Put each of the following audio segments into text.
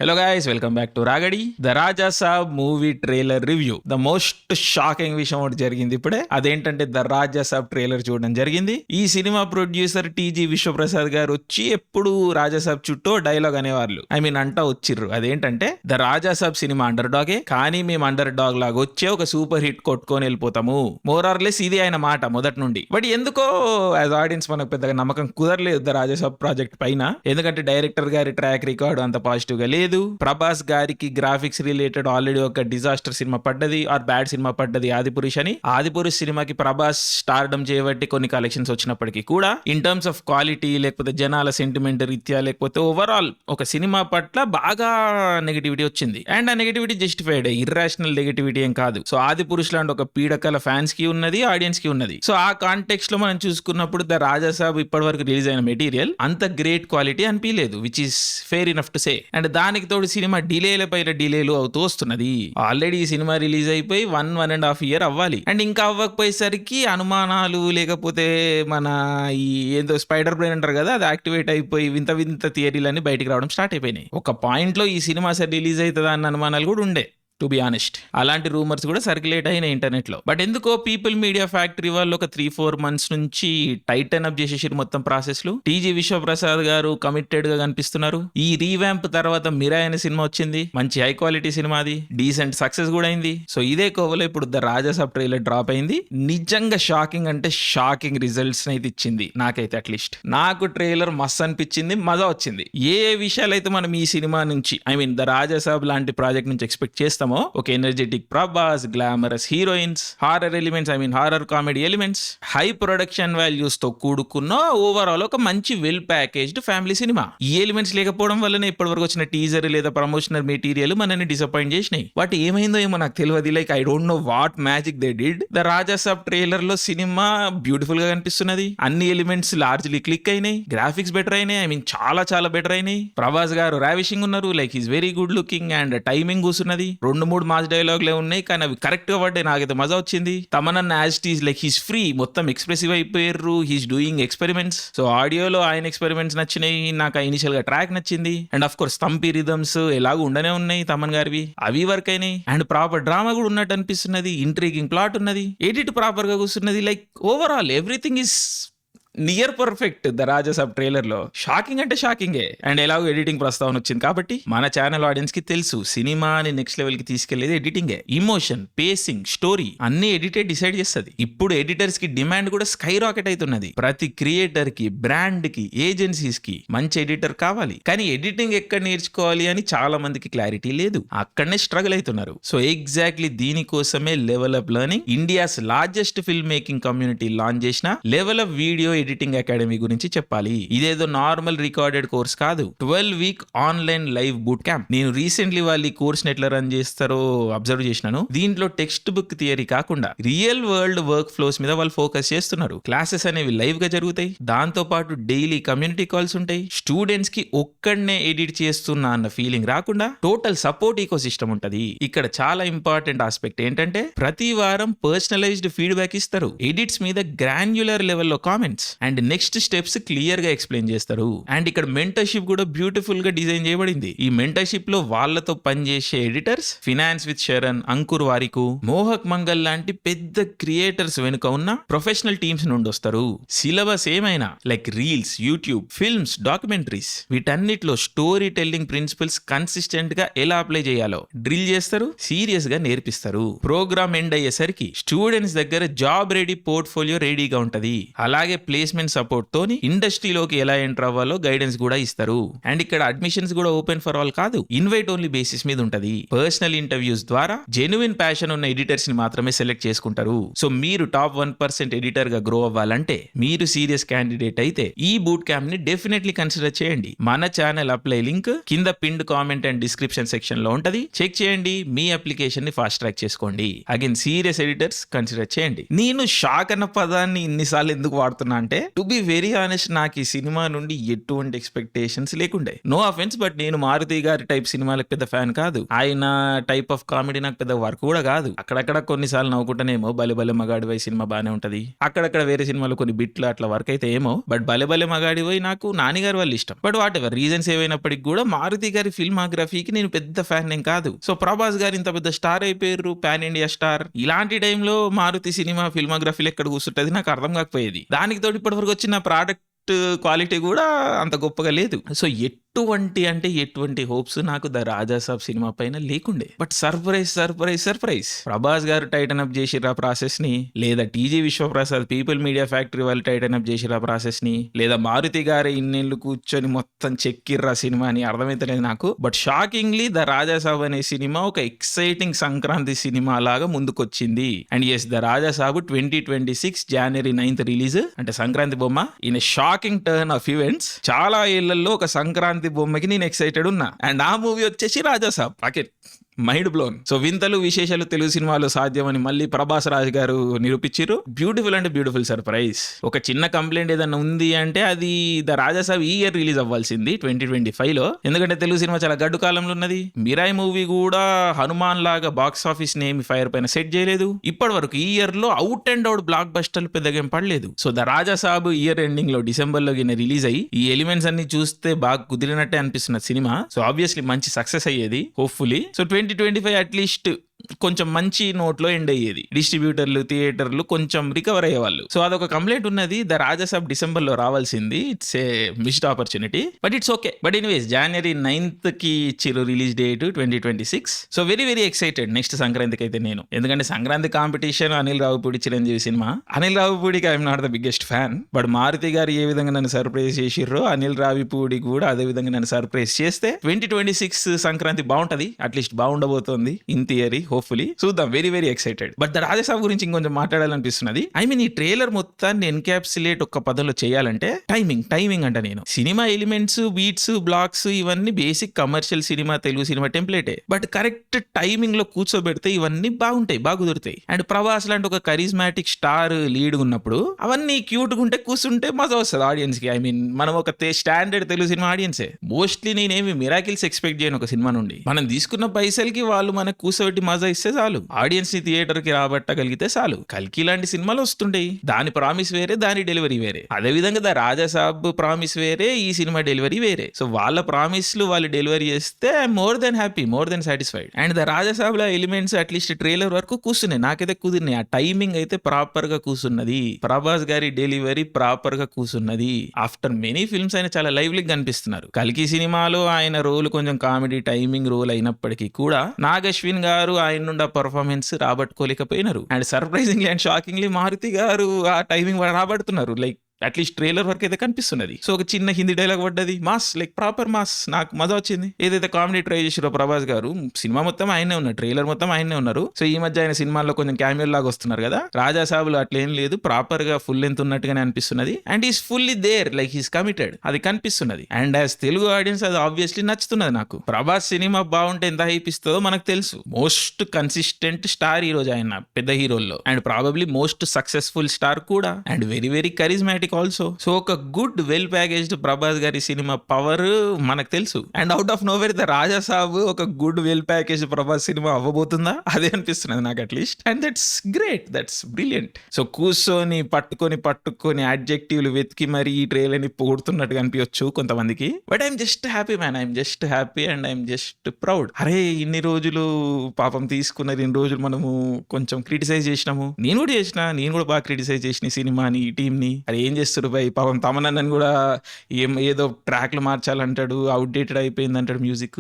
Hello guys, welcome back to Ragadi. The Raja Saab movie trailer review. The most shocking విషయం ఒకటి జరిగింది ఇప్పుడే. అదేంటంటే ద రాజా సాబ్ ట్రైలర్ చూడడం జరిగింది. ఈ సినిమా ప్రొడ్యూసర్ టీజీ విశ్వప్రసాద్ గారు వచ్చి ఎప్పుడు రాజా సాబ్ చుట్టూ డైలాగ్ అనేవాళ్ళు. అంటా వచ్చిర్రు. అదేంటంటే ద రాజా సాబ్ సినిమా అండర్ డాగే, కానీ మేము అండర్ డాగ్ లాగా వచ్చే ఒక సూపర్ హిట్ కొట్టుకొని వెళ్ళిపోతాము. మోర్ ఆర్ లెస్ ఇది ఆయన మాట మొదటి నుండి. బట్ ఎందుకో యాజ్ ఆడియన్స్ మనకు పెద్దగా నమ్మకం కుదరలేదు ద రాజా సాబ్ ప్రాజెక్ట్ పైన. ఎందుకంటే డైరెక్టర్ గారి ట్రాక్ రికార్డు అంత పాజిటివ్ గా లేదు. ప్రభాస్ గారికి గ్రాఫిక్స్ రిలేటెడ్ ఆల్రెడీ ఒక డిజాస్టర్ సినిమా పడ్డది ఆర్ బ్యాడ్ సినిమా పడ్డది ఆదిపురుష్ అని. ఆదిపురుష్ సినిమాకి ప్రభాస్ స్టార్డమ్ చేయబట్టి కొన్ని కలెక్షన్స్ వచ్చినప్పటికీ కూడా ఇన్ టర్మ్స్ ఆఫ్ క్వాలిటీ లేకపోతే జనాల సెంటిమెంట్ రీత్యా లేకపోతే ఓవరాల్ ఒక సినిమా పట్ల బాగా నెగిటివిటీ వచ్చింది. అండ్ ఆ నెగిటివిటీ జస్టిఫైడ్, ఇర్రాషనల్ నెగిటివిటీ ఏం కాదు. సో ఆదిపురుష్ లాంటి ఒక పీడకల ఫ్యాన్స్ కి ఉన్నది, ఆడియన్స్ కి ఉన్నది. సో ఆ కాంటెక్స్ట్ లో మనం చూసుకున్నప్పుడు ద రాజా సాబ్ ఇప్పటి వరకు రిలీజ్ అయిన మెటీరియల్ అంత గ్రేట్ క్వాలిటీ అనిపించలేదు, which is fair enough to say. And దానికి తోడు సినిమా డిలేల పైన డిలేలు అవుతూ వస్తున్నది. ఆల్రెడీ ఈ సినిమా రిలీజ్ అయిపోయి 1.5 years అవ్వాలి. అండ్ ఇంకా అవ్వకపోయేసరికి అనుమానాలు లేకపోతే మన ఈ ఏదో స్పైడర్ బ్రెయిన్ అంటారు కదా, అది యాక్టివేట్ అయిపోయి వింత వింత థియరీలన్నీ బయటికి రావడం స్టార్ట్ అయిపోయినాయి. ఒక పాయింట్ లో ఈ సినిమా అసలు రిలీజ్ అవుతుందా అన్న అనుమానాలు కూడా ఉండే, టు బి ఆనెస్ట్. అలాంటి రూమర్స్ కూడా సర్క్యులేట్ అయినాయి ఇంటర్నెట్ లో. బట్ ఎందుకో పీపుల్ మీడియా ఫ్యాక్టరీ వాళ్ళు ఒక 3-4 months నుంచి టైటన్ అప్ చేసేసారు మొత్తం ప్రాసెస్ లో. టీజీ విశ్వప్రసాద్ గారు కమిటెడ్ గా కనిపిస్తున్నారు. ఈ రీవ్యాంప్ తర్వాత మిరా అనే సినిమా వచ్చింది, మంచి హై క్వాలిటీ సినిమా, అది డీసెంట్ సక్సెస్ కూడా అయింది. సో ఇదే కోవలో ఇప్పుడు the Raja Saab trailer drop అయింది. నిజంగా షాకింగ్ అంటే షాకింగ్ రిజల్ట్స్ అయితే ఇచ్చింది నాకైతే. అట్లీస్ట్ నాకు ట్రైలర్ మస్త్ అనిపించింది, మజా వచ్చింది. ఏ విషయాలు అయితే మనం ఈ సినిమా నుంచి ద రాజా సాబ్ లాంటి ప్రాజెక్ట్ నుంచి ఎక్స్పెక్ట్ చేస్తాం, ఒక energetic Prabhas, glamorous heroines, horror elements, horror comedy elements, high production values తో కూడుకున్న ఓవరాల్ ఒక మంచి వెల్ ప్యాకేజ్డ్ ఫ్యామిలీ సినిమా. ఈ ఎలిమెంట్స్ లేకపోవడం వల్లనే ఇప్పటివరకు వచ్చిన టీజర్ లేదా ప్రమోషనల్ మెటీరియల్ మనల్ని డిసప్పాయింట్ చేసినాయి. బట్ ఏమైందో ఏమో నాకు తెలియదు. Like I don't know what magic they did. The Raja Saab trailer లో సినిమా బ్యూటిఫుల్ గా కనిపిస్తున్నది. అన్ని ఎలిమెంట్స్ లార్జ్లీ క్లిక్ అయినాయి, గ్రాఫిక్స్ బెటర్ అయినాయి, చాలా చాలా బెటర్ అయినాయి. ప్రభాస్ గారు రావిషింగ్ ఉన్నారు, like is very good looking and timing కూర్చున్నది. 2-3 మాస్ డైలాగ్లే ఉన్నాయి, కానీ అవి కరెక్ట్ గా పడ్డాయి. నాకైతే మజా వచ్చింది. తమనన్న as tease like he's free, మొత్తం ఎక్స్ప్రెసివ్ అయిపోయారు. He's doing experiments. సో ఆడియోలో ఆయన ఎక్స్పెరిమెంట్స్ నచ్చినాయి, నాకు ఇనిషియల్ గా ట్రాక్ నచ్చింది. అండ్ ఆఫ్ కోర్స్ తంపి రిథమ్స్ ఎలాగో ఉండనే ఉన్నాయి తమన్ గారివి, అవి వర్క్ అయినాయి. అండ్ ప్రాపర్ డ్రామా కూడా ఉన్నట్టు అనిపిస్తున్నది, ఇంట్రీగింగ్ ప్లాట్ ఉన్నది, ఎడిట్ ప్రాపర్ గా కూర్చున్నది. Like overall everything is near perfect the Raja Saab trailer లో. షాకింగ్ అంటే షాకింగే. అండ్ ఎలాగో ఎడిటింగ్ ప్రస్తావన వచ్చింది కాబట్టి మన ఛానల్ ఆడియన్స్ కి తెలుసు సినిమాని నెక్స్ట్ లెవెల్ కి తీసుకెళ్లేది ఎడిటింగే. ఇమోషన్, పేసింగ్, స్టోరీ అన్ని ఎడిటర్ డిసైడ్ చేస్తుంది. ఇప్పుడు ఎడిటర్స్ కి డిమాండ్ కూడా స్కై రాకెట్ అవుతున్నది. ప్రతి క్రియేటర్ కి, బ్రాండ్ కి, ఏజెన్సీస్ కి మంచి ఎడిటర్ కావాలి. కానీ ఎడిటింగ్ ఎక్కడ నేర్చుకోవాలి అని చాలా మందికి క్లారిటీ లేదు, అక్కడనే స్ట్రగుల్ అవుతున్నారు. సో ఎగ్జాక్ట్లీ దీనికోసమే level up learning, India's largest film making community launch చేసిన level up video editing academy గురించి చెప్పాలి. ఇదేదో నార్మల్ రికార్డెడ్ కోర్స్ కాదు, 12-week online live boot camp. నేను రీసెంట్లీ వాళ్ళు ఈ కోర్స్ ఎట్లా రన్ చేస్తారో అబ్జర్వ్ చేసినాను. దీంట్లో టెక్స్ట్ బుక్ థియరీ కాకుండా రియల్ వరల్డ్ వర్క్ ఫ్లోస్ మీద వాళ్ళు ఫోకస్ చేస్తున్నారు. క్లాసెస్ అనేవి లైవ్ గా జరుగుతాయి, దాంతో పాటు డైలీ కమ్యూనిటీ కాల్స్ ఉంటాయి. స్టూడెంట్స్ కి ఒక్కడనే ఎడిట్ చేస్తున్నా అన్న ఫీలింగ్ రాకుండా టోటల్ సపోర్ట్ ఈకో సిస్టమ్ ఉంటది. ఇక్కడ చాలా ఇంపార్టెంట్ ఆస్పెక్ట్ ఏంటంటే ప్రతి వారం పర్సనలైజ్డ్ ఫీడ్బ్యాక్ ఇస్తారు, ఎడిట్స్ మీద గ్రాన్యులర్ లెవెల్లో comments and next steps clear గా ఎక్స్ప్లెయిన్ చేస్తారు. అండ్ ఇక్కడ మెంటర్షిప్ కూడా బ్యూటిఫుల్ గా డిజైన్ చేయబడింది. ఈ మెంటర్షిప్ లో వాళ్ళతో పనిచేసే editors finance with Sharan, Ankur Warikoo, Mohak Mangal లాంటి పెద్ద క్రియేటర్స్ వెనుక ఉన్న ప్రొఫెషనల్ టీమ్స్ నుండి వస్తారు. సిలబస్ ఏమైనా like reels, YouTube, films, documentaries, వీటన్నిటిలో స్టోరీ టెల్లింగ్ ప్రిన్సిపల్స్ కన్సిస్టెంట్ గా ఎలా అప్లై చేయాలో డ్రిల్ చేస్తారు, సీరియస్ గా నేర్పిస్తారు. ప్రోగ్రామ్ ఎండ్ అయ్యేసరికి స్టూడెంట్స్ దగ్గర జాబ్ రెడీ పోర్ట్ఫోలియో రెడీగా ఉంటది. అలాగే ప్లేస్మెంట్ సపోర్ట్ తోని ఇండస్ట్రీలోకి ఎలా ఎంటర్ అవ్వాలో గైడెన్స్ కూడా ఇస్తారు. అండ్ ఇక్కడ అడ్మిషన్స్ కూడా ఓపెన్ ఫర్ ఆల్ కాదు, ఇన్వైట్ ఓన్లీ బేసిస్ మీద ఉంటది. పర్సనల్ ఇంటర్వ్యూస్ ద్వారా జెన్యున్ ప్యాషన్ ఉన్న ఎడిటర్స్ ని మాత్రమే సెలెక్ట్ చేసుకుంటారు. సో మీరు టాప్ 1% ఎడిటర్ గా గ్రో అవ్వాలంటే, మీరు సీరియస్ క్యాండిడేట్ అయితే ఈ బూట్ క్యాంప్ ని డెఫినెట్లీ కన్సిడర్ చేయండి. మన ఛానల్ అప్లై లింక్ కింద pinned comment and description section లో ఉంటది, చెక్ చేయండి. మీ అప్లికేషన్ ని ఫాస్ట్ ట్రాక్ చేసుకోండి. అగైన్ సీరియస్ ఎడిటర్స్ కన్సిడర్ చేయండి. నేను షాక్ అన్న పదాన్ని ఇన్నిసార్లు ఎందుకు వాడుతున్నా అంటే టు బి వెరీ ఆనెస్ట్ నాకు ఈ సినిమా నుండి ఎటువంటి ఎక్స్పెక్టేషన్స్ లేకుండే. నో అఫెన్స్, బట్ నేను మారుతి గారి టైప్ సినిమాలకు పెద్ద ఫ్యాన్ కాదు. ఆయన టైప్ ఆఫ్ కామెడీ నాకు పెద్ద వర్క్ కూడా కాదు. అక్కడక్కడ కొన్నిసార్లు నవ్వుకుంటానేమో భలే భలే మగాడివై సినిమా బానే ఉంటది, అక్కడక్కడ వేరే సినిమాలు కొన్ని బిట్లు అట్లా వర్క్ అయితే ఏమో, బట్ భలే భలే మగాడివై నాకు నాని గారి వాళ్ళు ఇష్టం. బట్ వాట్ ఎవర్ రీజన్స్ ఏవైనప్పటికీ కూడా మారుతి గారి ఫిల్మాగ్రఫీకి నేను పెద్ద ఫ్యాన్ నేను కాదు. సో ప్రభాస్ గారు ఇంత పెద్ద స్టార్ అయిపోయారు, పాన్ ఇండియా స్టార్. ఇలాంటి టైంలో మారుతి సినిమా ఫిల్మాగ్రఫీలో ఎక్కడ కూర్చుంటది నాకు అర్థం కాకపోయేది. దానికి తోడు ఇప్పటి వరకు వచ్చిన ప్రోడక్ట్ క్వాలిటీ కూడా అంత గొప్పగా లేదు. సో ఎటువంటి హోప్స్ నాకు ద రాజా సాబ్ సినిమా పైన లేకుండే. బట్ సర్ప్రైజ్ ప్రభాస్ గారు టైటన్ అప్ చేసిరా ప్రాసెస్ ని, లేదా TG Vishwaprasad people Media factory వాళ్ళు టైటన్ అప్ చేసిరా ప్రాసెస్ ని, లేదా మారుతి గారు ఇన్నేళ్లు కూర్చొని మొత్తం చెక్కిర్రా సినిమా అని అర్థమైతలేదు నాకు. But shockingly the Raja Saab అనే సినిమా ఒక ఎక్సైటింగ్ సంక్రాంతి సినిమా లాగా ముందుకొచ్చింది. And yes, the Raja Saab 2026 January 9th release. అంటే సంక్రాంతి బొమ్మ. In shocking turn of events, చాలా ఏళ్లలో ఒక సంక్రాంతి బొమ్మకి నేను ఎక్సైటెడ్ ఉన్నా. అండ్ ఆ మూవీ వచ్చేసి Raja Saab. Mind blown. So వింతలు విశేషాలు తెలుగు సినిమాలో సాధ్యమని మళ్ళీ ప్రభాస్ రాజ్ గారు నిరూపించారు. బ్యూటిఫుల్ అంటే బ్యూటిఫుల్ సర్ప్రైజ్. ఒక చిన్న కంప్లైంట్ ఏదన్నా ఉంది అంటే అది ద రాజా సాబ్ ఈ ఇయర్ రిలీజ్ అవ్వాల్సింది 2025లో. ఎందుకంటే తెలుగు సినిమా చాలా గడ్డు కాలంలో ఉన్నది. మిరాయి మూవీ కూడా హనుమాన్ లాగా బాక్స్ ఆఫీస్ నేమ్ ఫైర్ పైన సెట్ చేయలేదు. ఇప్పటి వరకు ఈ ఇయర్ లో అవుట్ అండ్ అవుట్ బ్లాక్ బస్టర్లు పెద్దగా ఏం పడలేదు. So the Raja Saab year ending లో డిసెంబర్ లో రిలీజ్ అయ్యి ఈ ఎలిమెంట్స్ అన్ని చూస్తే బాగా కుదిరినట్టే అనిపిస్తున్న సినిమా. సో ఆబ్వియస్లీ మంచి సక్సెస్ అయ్యేది హోప్ఫుల్లీ. సో 2025 అట్లీస్ట్ కొంచెం మంచి నోట్లో ఎండ్ అయ్యేది. డిస్ట్రిబ్యూటర్లు, థియేటర్లు కొంచెం రికవర్ అయ్యేవాళ్ళు. సో అదొక కంప్లైంట్ ఉన్నది. ద రాజా సాబ్ డిసెంబర్ లో రావాల్సింది. It's a missed opportunity, but it's okay. But anyways January 9th కి ఇచ్చిరు release date 2026. So very excited next సంక్రాంతికి అయితే నేను. ఎందుకంటే సంక్రాంతి కాంపిటీషన్ అనిల్ రావిపూడి చిరంజీవి సినిమా. అనిల్ రావిపూడికి I'm not the biggest fan, but Maruthi garu ఏ విధంగా నన్ను సర్ప్రైజ్ చేసిర్రో అనిల్ రావిపూడి కూడా అదే విధంగా నన్ను సర్ప్రైజ్ చేస్తే 2026 సంక్రాంతి బాగుంటది. అట్లీస్ట్ బాగుండబోతోంది ఇన్ థియరీ, హోప్ఫుల్లీ. చూద్దాం. Very excited. But the Raja Saab గురించి ఇంకొంచెం మాట్లాడాలనిపిస్తున్నది. ఐ మీన్ ఈ ట్రైలర్ మొత్తాన్ని ఎన్కాప్సులేట్ ఒక్క పదంలో చేయాలంటే టైమింగ్ అంట. నేను సినిమా ఎలిమెంట్స్, బీట్స్, బ్లాక్స్ ఇవన్నీ basic commercial cinema, Telugu cinema టెంప్లేటే. బట్ కరెక్ట్ టైమింగ్ లో కూర్చోబెడితే ఇవన్నీ బాగుంటాయి, బాగా కుదురుతాయి. అండ్ ప్రభాస్ లాంటి ఒక కరిజ్మాటిక్ స్టార్ లీడ్ ఉన్నప్పుడు అవన్నీ క్యూట్ గా ఉంటే కూర్చుంటే మజా వస్తుంది ఆడియన్స్ కి. ఐ మీన్ మనం ఒక స్టాండర్డ్ తెలుగు సినిమా ఆడియన్సే. మోస్ట్లీ నేనేమి మిరాకిల్స్ ఎక్స్పెక్ట్ చేయను ఒక సినిమా నుండి. మనం తీసుకున్న పైసలకి వాళ్ళు మనకు కూర్చోబెట్టి మజా ఇస్తే చాలు, ఆడియన్స్ ని థియేటర్ కి రాబట్టగలిగితే చాలు. కల్కి లాంటి సినిమాలు వస్తుంటాయి, దాని ప్రామిస్ వేరే, దాని డెలివరీ వేరే. అదే విధంగా ద రాజా సాబ్ ప్రామిస్ వేరే, ఈ సినిమా డెలివరీ వేరే. సో వాళ్ళ ప్రామిస్లు వాళ్ళు డెలివరీ చేస్తే I'm more than happy, more than satisfied. And the Raja Saab లో ఎలిమెంట్స్ అట్లీస్ట్ ట్రైలర్ వరకు కూర్చున్నాయి, నాకైతే కుదిరినాయి. ఆ టైమింగ్ అయితే ప్రాపర్ గా కూర్చున్నది. ప్రభాస్ గారి డెలివరీ ప్రాపర్ గా కూర్చున్నది. ఆఫ్టర్ మెనీ ఫిల్మ్స్ ఆయన చాలా లైవ్లీ కనిపిస్తున్నారు. కల్కి సినిమాలో ఆయన రోల్ కొంచెం కామెడీ టైమింగ్ రోల్ అయినప్పటికీ కూడా నాగశ్విన్ గారు ఆయన నుండి ఆ పర్ఫార్మెన్స్ రాబట్టుకోలేకపోయినారు. And surprisingly and shockingly Maruthi garu ఆ టైమింగ్ రాబడుతున్నారు. లైక్ అట్లీస్ట్ ట్రైలర్ వరకు అయితే కనిపిస్తున్నది. సో ఒక చిన్న హిందీ డైలాగ్ పడ్డది, మాస్, లైక్ ప్రాపర్ మాస్. నాకు మజా వచ్చింది. ఏదైతే కామెడీ ట్రై చేసారో ప్రభాస్ గారు, సినిమా మొత్తం ఆయనే ఉన్నారు, ట్రైలర్ మొత్తం ఆయనే ఉన్నారు. సో ఈ మధ్య ఆయన సినిమాల్లో కొంచెం క్యామియో లాగా వస్తున్నారు కదా. రాజా సాబులు అట్లేం లేదు, ప్రాపర్ గా ఫుల్ లెంత్ ఉన్నట్టుగానే అనిపిస్తున్నది. And is fully there, like he's committed, అది కనిపిస్తున్నది. అండ్ యాజ్ తెలుగు ఆడియన్స్ అది ఆబ్వియస్లీ నచ్చుతున్నది నాకు. ప్రభాస్ సినిమా బాగుంటే ఎంత హైప్ ఇస్తుందో మనకు తెలుసు. మోస్ట్ కన్సిస్టెంట్ స్టార్ ఈ రోజు ఆయన పెద్ద హీరోల్లో, and probably most successful star కూడా, and very charismatic also. So ఒక గుడ్ వెల్ ప్యాకేజ్డ్ ప్రభాస్ గారి సినిమా పవర్ మనకు తెలుసు. And out of nowhere the Raja Saab ఒక good well packaged Prabhas cinema అవ్వబోతుందా, అదే అనిపిస్తున్నది నాకు అట్లీస్ట్. And that's great, that's brilliant. So కూర్చొని పట్టుకొని అడ్జెక్టివ్లు వెతికి మరి ఈ ట్రైలర్ ని పొగుడుతున్నట్టుగా అనిపించచ్చు కొంతమందికి. But I'm just happy man, I'm just happy and I'm just proud. అరే ఇన్ని రోజులు పాపం తీసుకున్నది, ఇన్ని రోజులు మనము కొంచెం క్రిటిసైజ్ చేసినాము. నేను కూడా బాగా క్రిటిసైజ్ చేసిన సినిమాని, ఈ టీమ్ ని. అరే ఏం చేస్తారు బై, పాపం తమనన్నని కూడా ఏదో ట్రాక్లు మార్చాలంటాడు, అవుట్డేటెడ్ అయిపోయింది అంటాడు మ్యూజిక్.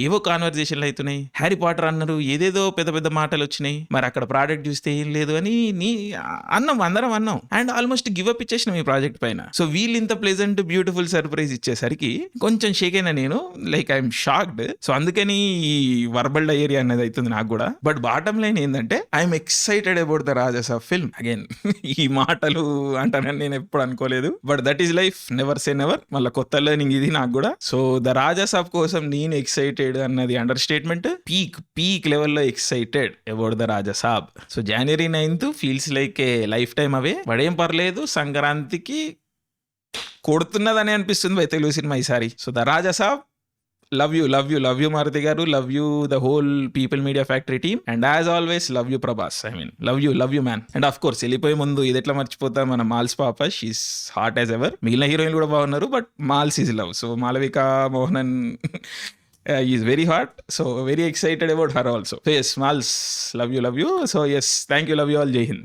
ఏవో కాన్వర్జేషన్లు అవుతున్నాయి. హ్యారీ పాటర్ అన్నారు, ఏదేదో పెద్ద మాటలు వచ్చినాయి. మరి అక్కడ ప్రోడక్ట్ చూస్తే ఏం లేదు అని అందరం అన్నాం. అండ్ ఆల్మోస్ట్ గివ్ అప్ ఇచ్చేసినాం ఈ ప్రాజెక్ట్ పైన. సో వీళ్ళు ఇంత ప్లెజెంట్ బ్యూటిఫుల్ సర్ప్రైజ్ ఇచ్చేసరికి కొంచెం షేక్ అయినా నేను, లైక్ ఐఎమ్ షాక్డ్. సో అందుకని ఈ వర్బల్ డయేరియా అనేది అవుతుంది నాకు కూడా. బట్ బాటమ్ లైన్ ఏంటంటే I'm excited about the Raja Saab film. Again ఈ మాటలు అంటానని నేను ఎప్పుడు అనుకోలేదు. But that is life, never say never. మళ్ళీ కొత్త లెర్నింగ్ ఇది నాకు కూడా. సో ద రాజాసాబ్ కోసం నేను ఎక్సైటెడ్ అన్నది అండర్ స్టేట్మెంట్. పీక్ లెవెల్లో excited about the Raja Saab. So January 9th feels like a lifetime away. పడేం పర్లేదు, సంక్రాంతికి కొడుతున్నదని అనిపిస్తుంది తెలుగు సినిమా ఈసారి. So the Raja Saab, love you Maruthi garu, love you the whole People Media Factory team, and as always love you Prabhas. I mean love you man. And of course వెళ్ళిపోయే ముందు ఇది ఎట్లా మర్చిపోతా, మన మాల్స్ పాప, షీస్ హాట్ యాజ్ ఎవర్. మిగిలిన హీరోయిన్లు కూడా బాగున్నారు, but Mals is love. So Malavika Mohanan is very hot. So very excited about her also. So yes Mals, love you. So yes, thank you, love you all, Jai Hind.